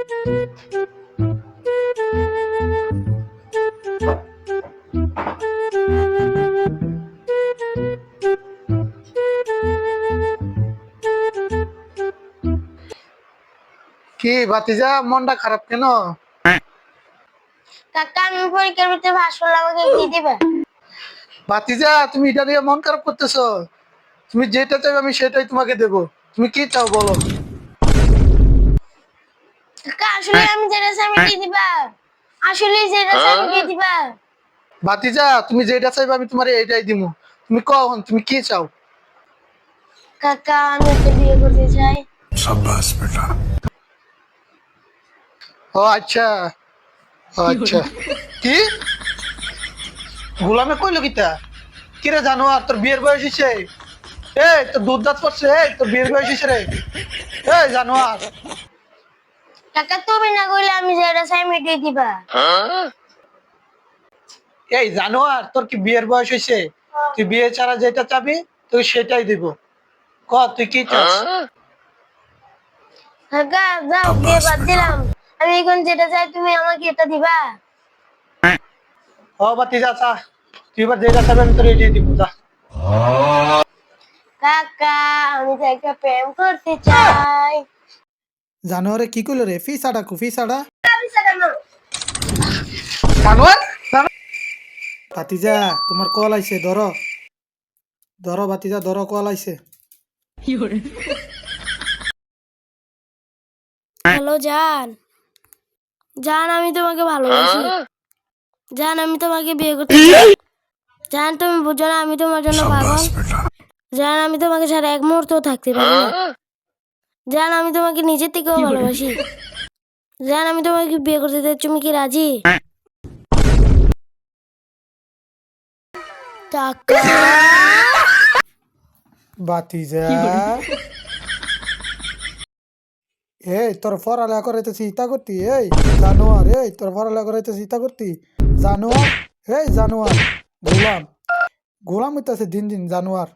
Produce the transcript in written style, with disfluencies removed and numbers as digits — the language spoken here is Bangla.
কি ভাতিজা, মনটা খারাপ কেন? কাকা আমি পরীক্ষার ভিতরে পাস করলে আমাকে কি দিবে? ভাতিজা, তুমি এটা নিয়ে মন খারাপ করতেছো? তুমি যেটা চাইবে আমি সেটাই তোমাকে দেবো। তুমি কি চাও বলো? কাকা আসলে আমি যেটা চাই আমি কি দিবা? আসলে যেটা চাই আমি কি দিবা? ভাতিজা, তুমি যেটা চাইবে আমি তোমার এইটাই দিব। তুমি কখন, তুমি কি চাও? কাকা আমি একটা বিয়ে করতে চাই। शाबाश बेटा। ও আচ্ছা, ও আচ্ছা। কি গোলামে কইলো কিতা? কিরে জানোয়ার, তোর বিয়ের বয়স হইছে? এই তোর দুধ দাঁত পড়ছে, এই তোর বিয়ের বয়স হইছে রে। এই জানোয়ার। কাকা তুমি না কইলে আমি যেটা চাই আমি এটাই দিবা। এই জানোয়ার, তোর কি বিয়ের বয়স হইছে? তুই বিয়ে ছাড়া যেটা চাবি তুই সেটাই দিব। ক তুই কি চাস? কাকা যাও বিয়ে বাদ দিলাম, আমি এখন যেটা চাই তুমি আমাকে এটা দিবা। ও ভাতিজা চা, তুই এবার যেটা চাবি আমি তোর এটাই দিব, যা। কাকা আমি তো একটা প্রেম করতে চাই। জানোয়ারে কি কইলো রে? ফিসাডা কুফিসাডা। আমি সারানো জানোয়ার, ভাতিজা তোমার কল আইছে, ধরো ধরো ভাতিজা, ধরো, কল আইছে। হ্যালো জান, জান আমি তোমাকে ভালোবাসি। জান আমি তোমাকে বিয়ে করতে চাই। জান তুমি বুঝো না আমি তোমার জন্য পাগল। शाबाश बेटा। জান আমি তোমাকে ছাড়া এক মুহূর্ত থাকতে পারি না। জান আমি তোমাকে নিজের থেকেও ভালোবাসি। জান আমি তোমাকে বিয়ে করতে চাই, তুমি কি রাজি? টাকা ভাতিজা, এই তোর পড়ালেখা করাইতে চিন্তা করতি? এই জানোয়ার, এই তোর পড়ালেখা করাইতে চিন্তা করতি? জানোয়ার, এই জানোয়ার, গোলাম গোলাম হইতাছে দিন দিন জানোয়ার।